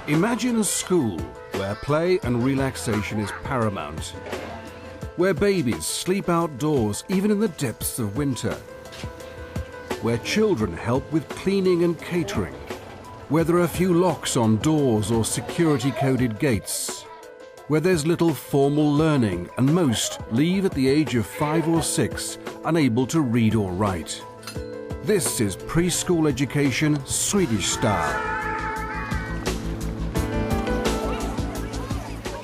Imagine a school where play and relaxation is paramount, where babies sleep outdoors even in the depths of winter, where children help with cleaning and catering, where there are a few locks on doors or security-coded gates, where there's little formal learning and most leave at the age of 5 or 6 unable to read or write. This is preschool education Swedish style.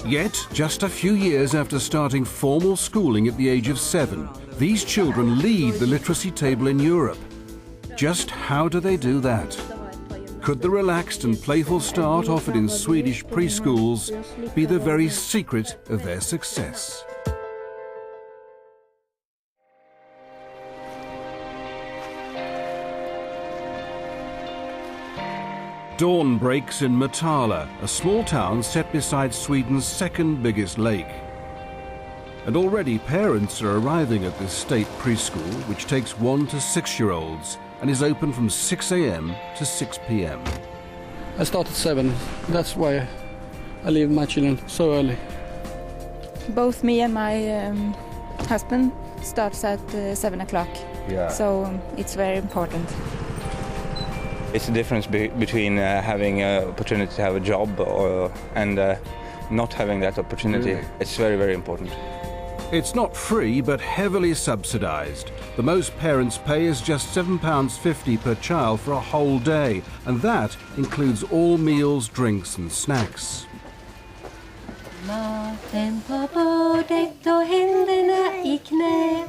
Yet, just a few years after starting formal schooling at the age of 7, these children lead the literacy table in Europe. Just how do they do that? Could the relaxed and playful start offered in Swedish preschools be the very secret of their success? Dawn breaks in Motala, a small town set beside Sweden's second biggest lake. And already parents are arriving at this state preschool, which takes 1 to 6-year-olds and is open from 6 a.m. to 6 p.m. I start at 7. That's why I leave my children so early. Both me and my husband starts at 7 o'clock. Yeah. So it's very important. It's the difference between having an opportunity to have a job and not having that opportunity. Really? It's very, very important. It's not free, but heavily subsidised. The most parents pay is just £7.50 per child for a whole day, and that includes all meals, drinks and snacks. Maten på bordet och händerna i knä.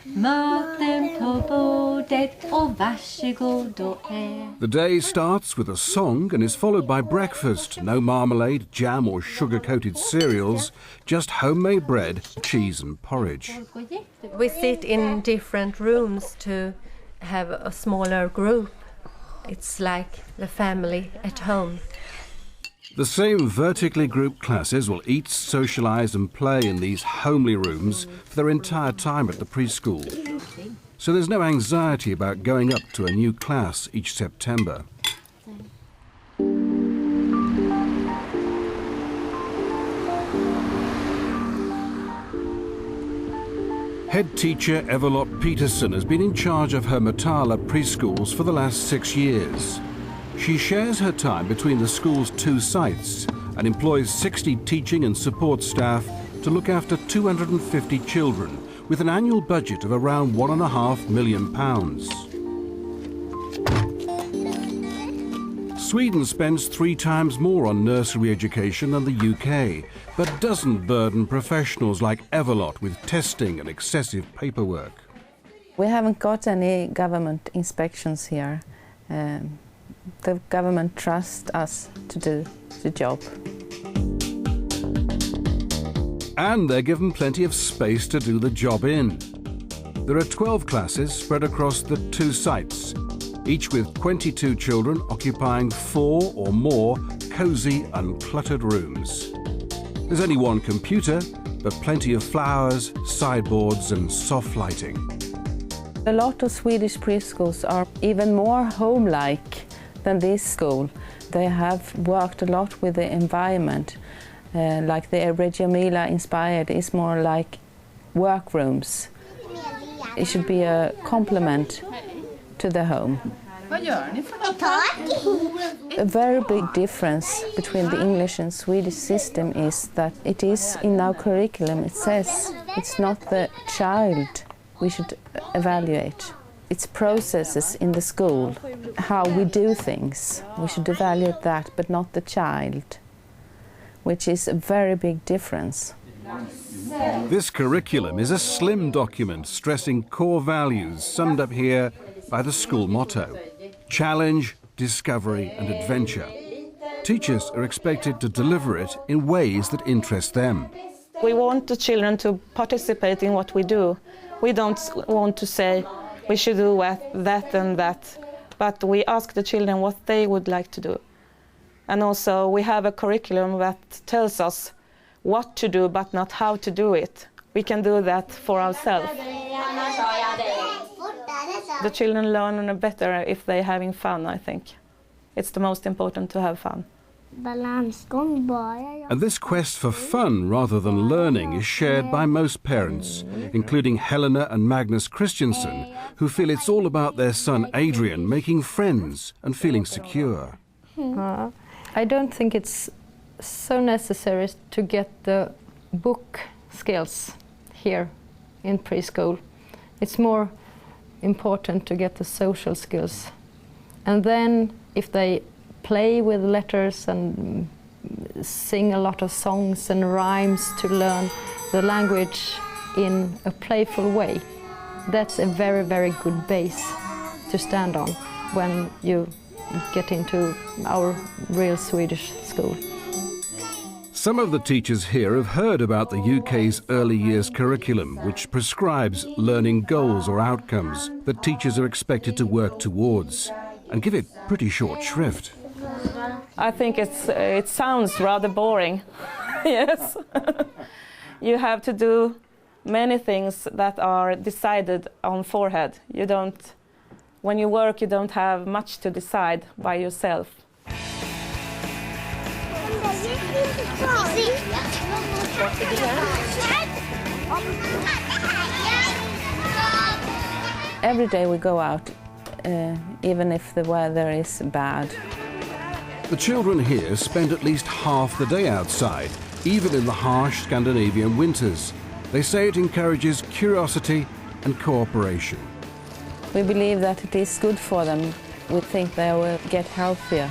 Maten på bordet och varsågod och ät. The day starts with a song and is followed by breakfast. No marmalade, jam or sugar-coated cereals, just homemade bread, cheese and porridge. We sit in different rooms to have a smaller group. It's like the family at home. The same vertically grouped classes will eat, socialise and play in these homely rooms for their entire time at the preschool. So there's no anxiety about going up to a new class each September. Head teacher Everlott Peterson has been in charge of her Motala preschools for the last 6 years. She shares her time between the school's 2 sites and employs 60 teaching and support staff to look after 250 children with an annual budget of around £1.5 million. Sweden spends 3 times more on nursery education than the UK, but doesn't burden professionals like Everlott with testing and excessive paperwork. We haven't got any government inspections here. The government trusts us to do the job. And they're given plenty of space to do the job in. There are 12 classes spread across the 2 sites, each with 22 children occupying 4 or more cosy, uncluttered rooms. There's only 1 computer, but plenty of flowers, sideboards and soft lighting. A lot of Swedish preschools are even more home-like than this school. They have worked a lot with the environment, like the Reggio Emilia inspired is more like workrooms. It should be a complement to the home. A very big difference between the English and Swedish system is that it is in our curriculum, it says it's not the child we should evaluate. It's processes in the school, how we do things. We should evaluate that, but not the child, which is a very big difference. This curriculum is a slim document stressing core values summed up here by the school motto: challenge, discovery and adventure. Teachers are expected to deliver it in ways that interest them. We want the children to participate in what we do. We don't want to say we should do that and that, but we ask the children what they would like to do. And also we have a curriculum that tells us what to do but not how to do it. We can do that for ourselves. The children learn better if they're having fun, I think. It's the most important to have fun. And this quest for fun rather than learning is shared by most parents, including Helena and Magnus Christiansen, who feel it's all about their son Adrian making friends and feeling secure. I don't think it's so necessary to get the book skills here in preschool. It's more important to get the social skills. And then if they play with letters and sing a lot of songs and rhymes to learn the language in a playful way, that's a very, very good base to stand on when you get into our real Swedish school. Some of the teachers here have heard about the UK's early years curriculum, which prescribes learning goals or outcomes that teachers are expected to work towards, and give it pretty short shrift. I think it sounds rather boring. Yes. You have to do many things that are decided on forehead. When you work, you don't have much to decide by yourself. Every day we go out, even if the weather is bad. The children here spend at least half the day outside, even in the harsh Scandinavian winters. They say it encourages curiosity and cooperation. We believe that it is good for them. We think they will get healthier.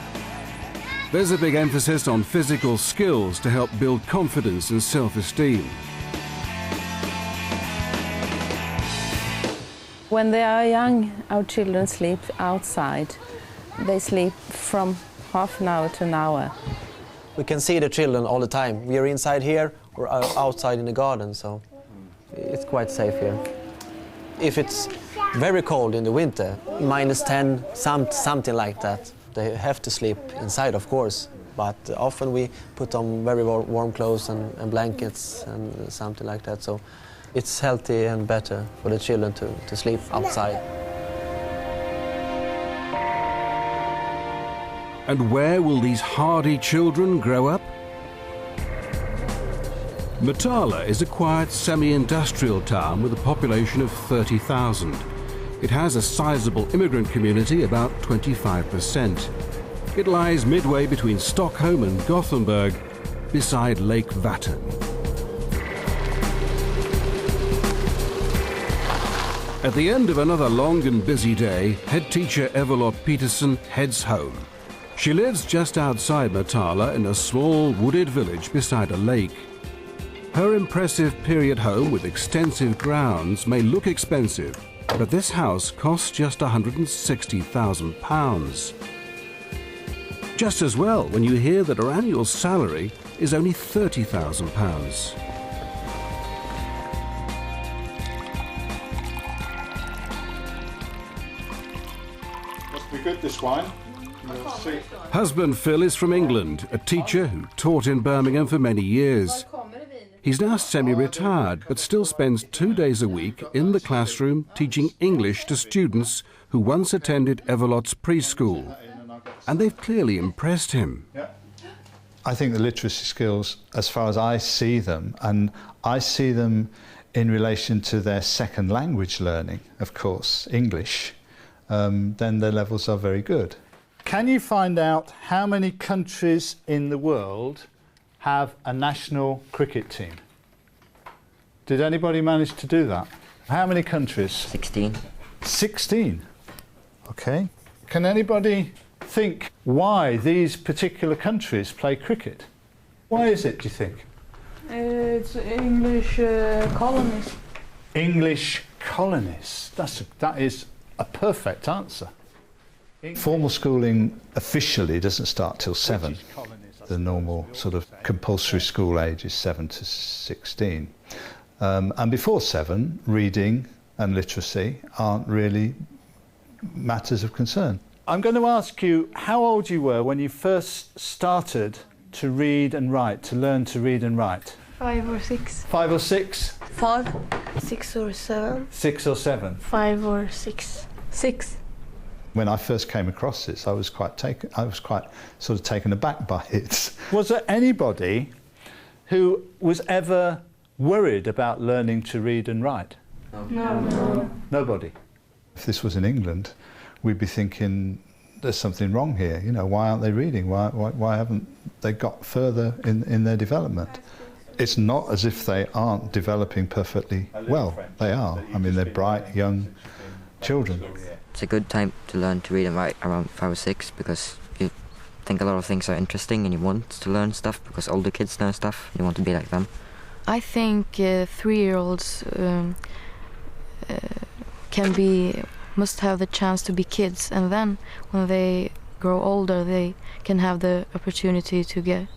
There's a big emphasis on physical skills to help build confidence and self-esteem. When they are young, our children sleep outside. They sleep from half an hour to an hour. We can see the children all the time. We are inside here or outside in the garden, so it's quite safe here. If it's very cold in the winter, -10, something like that, they have to sleep inside, of course. But often we put on very warm clothes and blankets and something like that. So it's healthy and better for the children to sleep outside. And where will these hardy children grow up? Motala is a quiet semi-industrial town with a population of 30,000. It has a sizable immigrant community, about 25%. It lies midway between Stockholm and Gothenburg, beside Lake Vättern. At the end of another long and busy day, head teacher Evelot Peterson heads home. She lives just outside Motala in a small wooded village beside a lake. Her impressive period home with extensive grounds may look expensive, but this house costs just £160,000. Just as well when you hear that her annual salary is only £30,000. Must be good, this wine. Husband Phil is from England, a teacher who taught in Birmingham for many years. He's now semi-retired, but still spends 2 days a week in the classroom teaching English to students who once attended Evelot's preschool. And they've clearly impressed him. I think the literacy skills, as far as I see them, and I see them in relation to their second language learning, of course, English, then their levels are very good. Can you find out how many countries in the world have a national cricket team? Did anybody manage to do that? How many countries? 16. 16? Okay. Can anybody think why these particular countries play cricket? Why is it, do you think? It's English colonies. English colonies. That is a perfect answer. Formal schooling officially doesn't start till 7. The normal sort of compulsory school age is 7 to 16. And before 7, reading and literacy aren't really matters of concern. I'm going to ask you how old you were when you first started to read and write, to learn to read and write. 5 or 6. 5 or 6? 5. 6 or 7. 6 or 7? 5 or 6. 6. When I first came across this, I was quite sort of taken aback by it. Was there anybody who was ever worried about learning to read and write? No. Nobody. If this was in England, we'd be thinking there's something wrong here. You know, why aren't they reading? Why haven't they got further in their development? It's not as if they aren't developing perfectly well. They are. I mean, they're bright, young children. It's a good time to learn to read and write around 5 or 6 because you think a lot of things are interesting and you want to learn stuff because older kids learn stuff. You want to be like them. I think 3-year-olds must have the chance to be kids, and then when they grow older they can have the opportunity to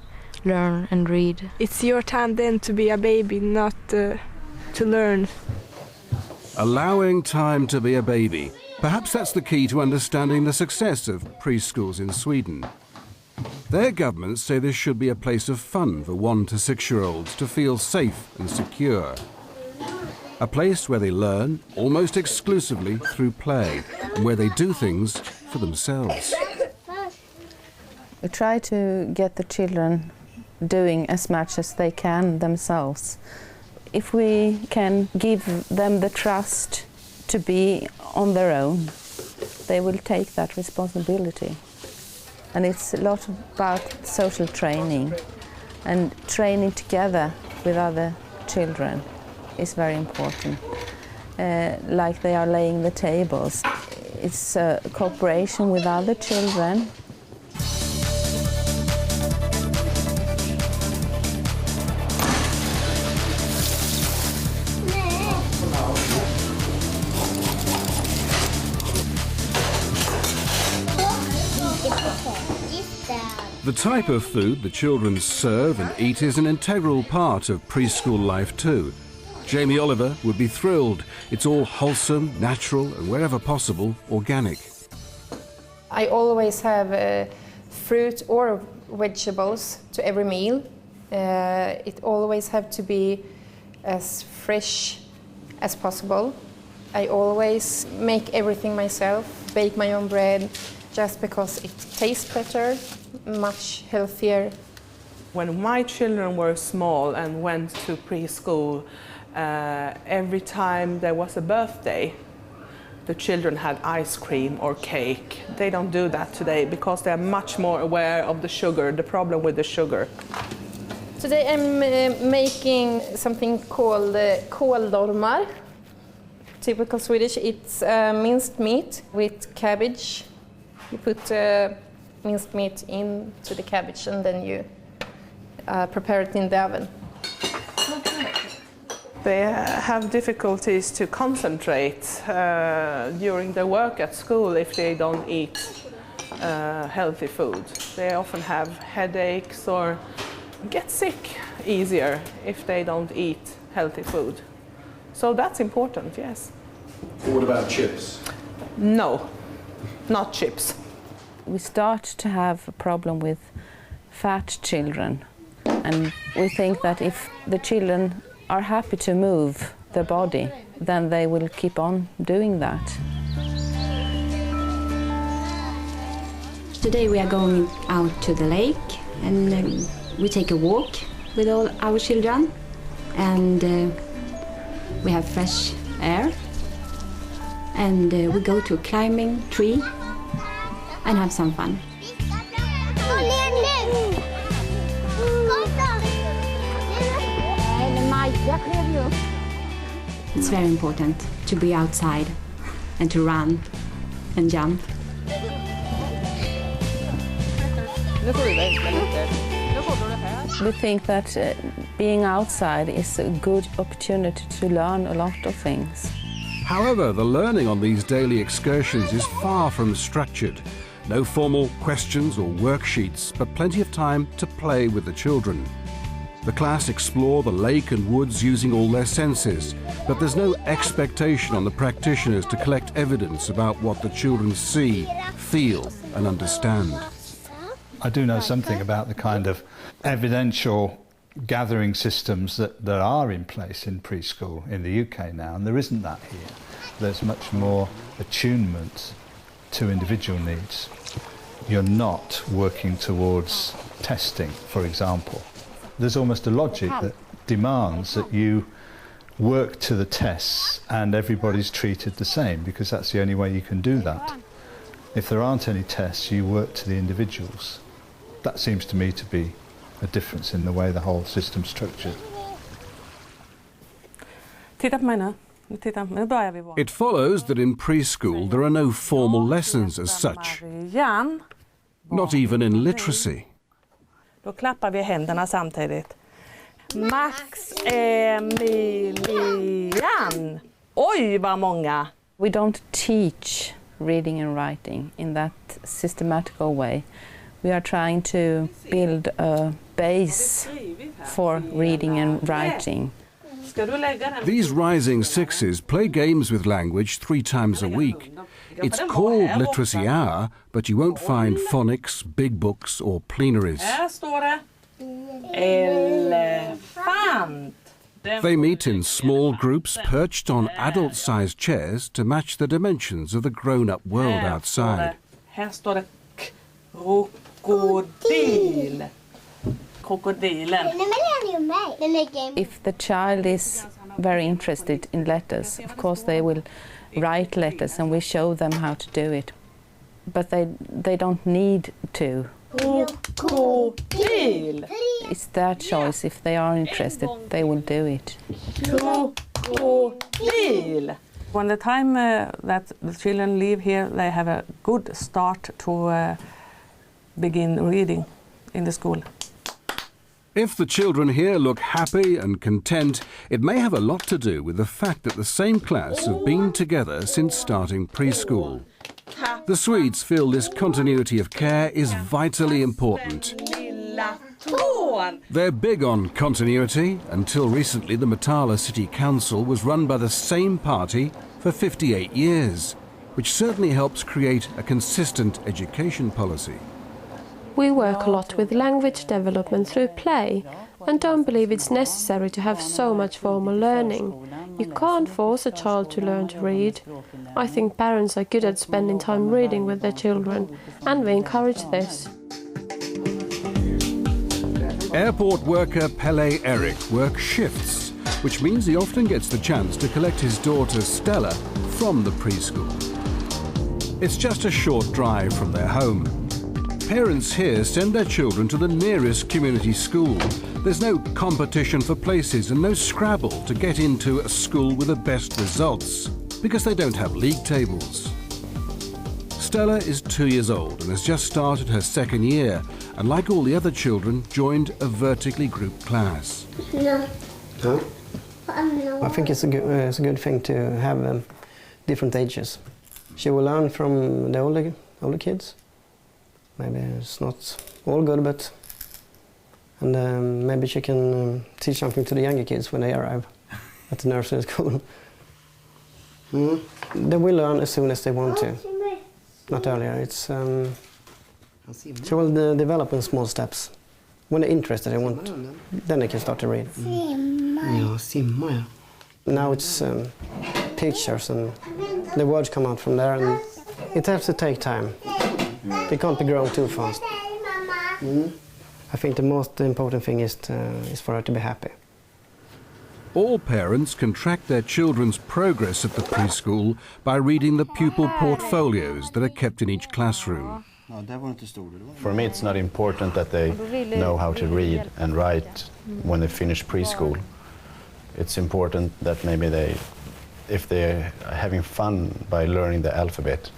learn and read. It's your time then to be a baby, not to learn. Allowing time to be a baby. Perhaps that's the key to understanding the success of preschools in Sweden. Their governments say this should be a place of fun for 1 to 6-year-olds to feel safe and secure. A place where they learn almost exclusively through play and where they do things for themselves. We try to get the children doing as much as they can themselves. If we can give them the trust to be on their own, they will take that responsibility. And it's a lot about social training, and training together with other children is very important. Like they are laying the tables. It's a cooperation with other children. The type of food the children serve and eat is an integral part of preschool life too. Jamie Oliver would be thrilled. It's all wholesome, natural and wherever possible, organic. I always have fruit or vegetables to every meal. It always have to be as fresh as possible. I always make everything myself, bake my own bread, just because it tastes better, much healthier. When my children were small and went to preschool, every time there was a birthday, the children had ice cream or cake. They don't do that today because they're much more aware of the sugar, the problem with the sugar. Today I'm making something called kåldolmar. Typical Swedish, it's minced meat with cabbage. You put minced meat into the cabbage and then you prepare it in the oven. They have difficulties to concentrate during their work at school if they don't eat healthy food. They often have headaches or get sick easier if they don't eat healthy food. So that's important, yes. What about chips? No, not chips. We start to have a problem with fat children, and we think that if the children are happy to move their body, then they will keep on doing that. Today we are going out to the lake and we take a walk with all our children, and we have fresh air, and we go to a climbing tree and have some fun. It's very important to be outside and to run and jump. We think that being outside is a good opportunity to learn a lot of things. However, the learning on these daily excursions is far from structured. No formal questions or worksheets, but plenty of time to play with the children. The class explore the lake and woods using all their senses, but there's no expectation on the practitioners to collect evidence about what the children see, feel and understand. I do know something about the kind of evidential gathering systems that are in place in preschool in the UK now, and there isn't that here. There's much more attunement to individual needs. You're not working towards testing, for example. There's almost a logic that demands that you work to the tests and everybody's treated the same, because that's the only way you can do that. If there aren't any tests, you work to the individuals. That seems to me to be a difference in the way the whole system's structured. It follows that in preschool there are no formal lessons as such, not even in literacy. Då klappar vi händerna samtidigt. Maximilian! Oj, vad många! We don't teach reading and writing in that systematical way. We are trying to build a base for reading and writing. These rising sixes play games with language 3 times a week. It's called Literacy Hour, but you won't find phonics, big books or plenaries. Här står det elefant. They meet in small groups perched on adult-sized chairs to match the dimensions of the grown-up world outside. Här står det krokodil. Krokodilen. If the child is very interested in letters, of course they will write letters and we show them how to do it. But they don't need to. Krokodil. It's their choice. If they are interested, they will do it. Krokodil. When the time that the children live here, they have a good start to begin reading in the school. If the children here look happy and content, it may have a lot to do with the fact that the same class have been together since starting preschool. The Swedes feel this continuity of care is vitally important. They're big on continuity. Until recently, the Motala City Council was run by the same party for 58 years, which certainly helps create a consistent education policy. We work a lot with language development through play and don't believe it's necessary to have so much formal learning. You can't force a child to learn to read. I think parents are good at spending time reading with their children, and we encourage this. Airport worker Pele Eric works shifts, which means he often gets the chance to collect his daughter Stella from the preschool. It's just a short drive from their home. Parents here send their children to the nearest community school. There's no competition for places and no scrabble to get into a school with the best results, because they don't have league tables. Stella is 2 years old and has just started her 2nd year, and like all the other children, joined a vertically grouped class. No. Huh? I think it's a good thing to have different ages. She will learn from the older kids. Maybe it's not all good, but maybe she can teach something to the younger kids when they arrive at the nursery school. They will learn as soon as they want to, not earlier. It's she will develop in small steps. When they're interested, then they can start to read. Now it's pictures and the words come out from there, and it has to take time. They can't be grown too fast. I think the most important thing is for her to be happy. All parents can track their children's progress at the preschool by reading the pupil portfolios that are kept in each classroom. For me, it's not important that they know how to read and write when they finish preschool. It's important that maybe if they're having fun by learning the alphabet,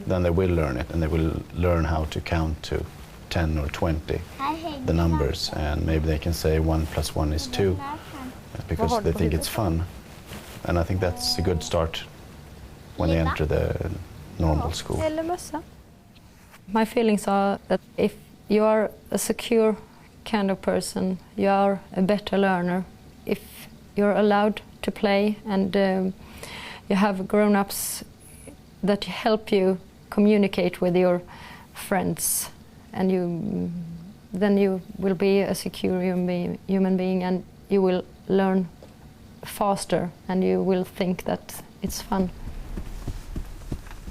then they will learn it, and they will learn how to count to 10 or 20, the numbers, and maybe they can say 1 + 1 is 2, because they think it's fun. And I think that's a good start when they enter the normal school. My feelings are that if you are a secure kind of person, you are a better learner. If you're allowed to play and you have grown-ups that help you communicate with your friends, and then you will be a secure human being, and you will learn faster, and you will think that it's fun.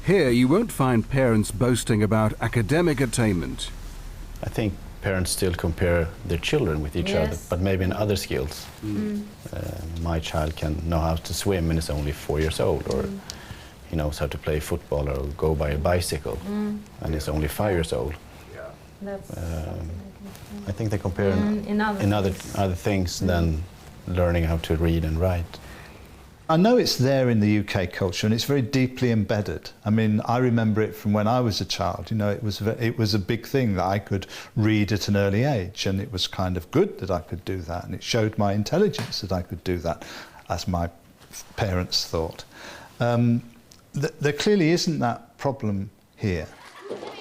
Here you won't find parents boasting about academic attainment. I think parents still compare their children with each other, but maybe in other skills. My child can know how to swim and is only 4 years old, or he knows how to play football or go by a bicycle and is only 5 years old. I think they compare in other things than learning how to read and write. I know it's there in the UK culture and it's very deeply embedded. I mean, I remember it from when I was a child. You know, it was a big thing that I could read at an early age, and it was kind of good that I could do that, and it showed my intelligence that I could do that, as my parents thought. There clearly isn't that problem here.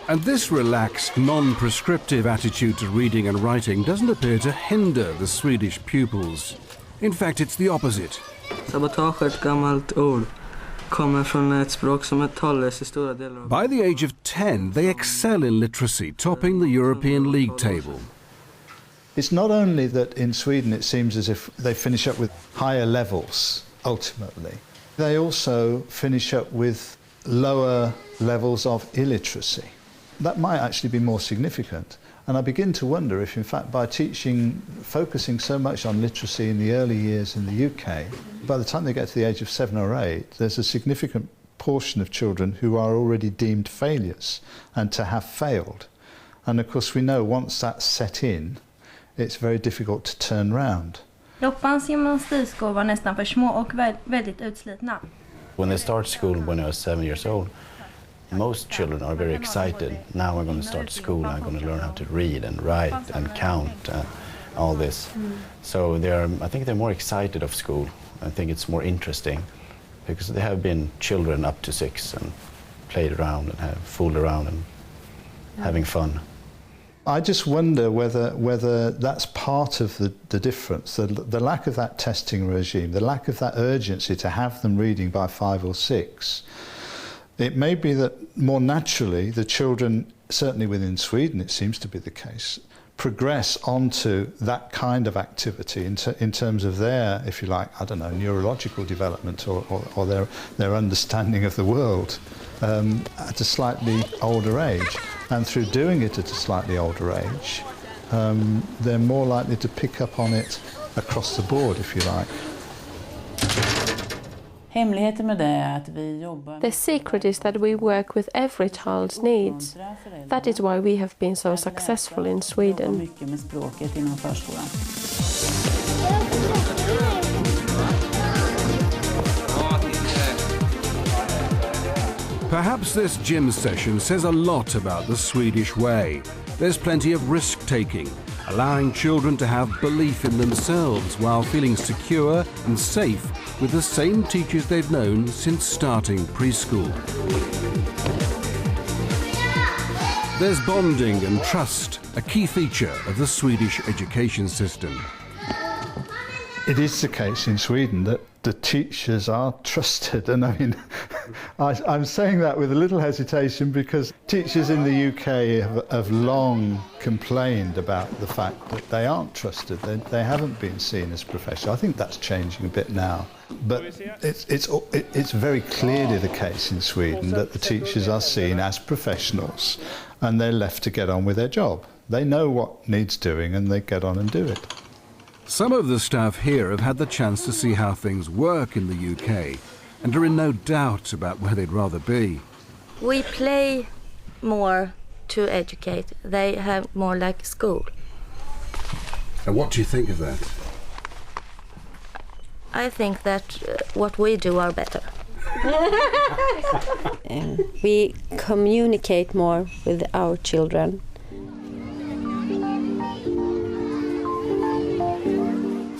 And this relaxed, non-prescriptive attitude to reading and writing doesn't appear to hinder the Swedish pupils. In fact, it's the opposite. Sabotage är ett gammalt ord. Kommer från ett språk som talas i stora delar av... By the age of 10, they excel in literacy, topping the European League table. It's not only that in Sweden it seems as if they finish up with higher levels, ultimately. They also finish up with lower levels of illiteracy. That might actually be more significant. And I begin to wonder if, in fact, by focusing so much on literacy in the early years in the UK, by the time they get to the age of 7 or 8, there's a significant portion of children who are already deemed failures and to have failed. And of course we know once that's set in, it's very difficult to turn round. Loppans gymnastikskor var nästan för små och väldigt utslitna. When they start school when they are 7 years old, most children are very excited. Now we're going to start school, I'm going to learn how to read and write and count and all this. So I think they're more excited of school. I think it's more interesting because they have been children up to 6 and played around and have fooled around and having fun. I just wonder whether that's part of the difference, the lack of that testing regime, the lack of that urgency to have them reading by 5 or 6. It may be that more naturally the children, certainly within Sweden it seems to be the case, progress onto that kind of activity in terms of their, if you like, I don't know, neurological development or their understanding of the world at a slightly older age. And through doing it at a slightly older age, they're more likely to pick up on it across the board, if you like. The secret is that we work with every child's needs. That is why we have been so successful in Sweden. Perhaps this gym session says a lot about the Swedish way. There's plenty of risk-taking, allowing children to have belief in themselves while feeling secure and safe with the same teachers they've known since starting preschool. There's bonding and trust, a key feature of the Swedish education system. It is the case in Sweden that the teachers are trusted, and I mean, I'm saying that with a little hesitation because teachers in the UK have long complained about the fact that they aren't trusted. They haven't been seen as professional. I think that's changing a bit now, but it's very clearly the case in Sweden that the teachers are seen as professionals, and they're left to get on with their job. They know what needs doing, and they get on and do it. Some of the staff here have had the chance to see how things work in the UK and are in no doubt about where they'd rather be. We play more to educate. They have more like school. And what do you think of that? I think that what we do are better. We communicate more with our children.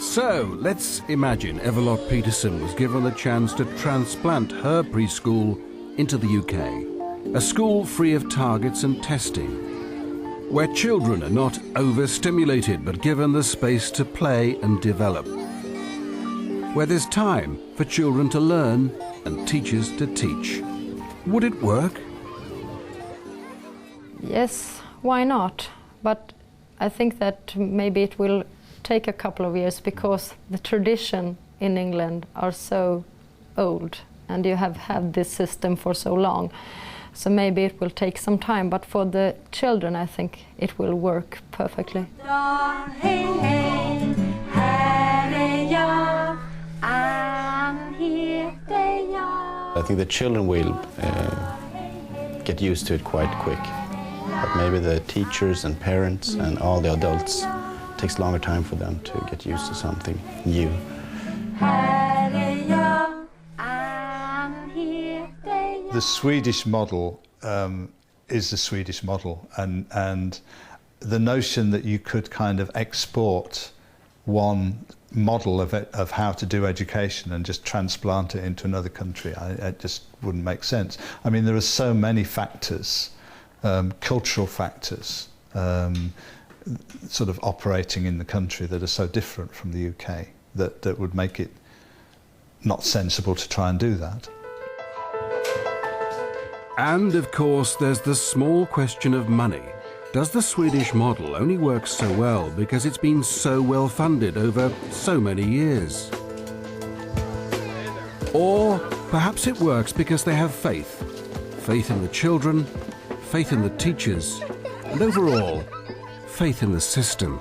So, let's imagine Everlot Peterson was given the chance to transplant her preschool into the UK. A school free of targets and testing, where children are not overstimulated but given the space to play and develop. Where there's time for children to learn and teachers to teach. Would it work? Yes, why not? But I think that maybe it will take a couple of years because the tradition in England are so old and you have had this system for so long. So maybe it will take some time, but for the children I think it will work perfectly. I think the children will get used to it quite quick. But maybe the teachers and parents and all the adults, it takes longer time for them to get used to something new. The Swedish model is the Swedish model, and the notion that you could kind of export one model of how to do education and just transplant it into another country, it just wouldn't make sense. I mean, there are so many factors, cultural factors, sort of operating in the country that are so different from the UK that would make it not sensible to try and do that. And of course there's the small question of money. Does the Swedish model only work so well because it's been so well funded over so many years? Or perhaps it works because they have faith. Faith in the children, faith in the teachers, and overall, faith in the system.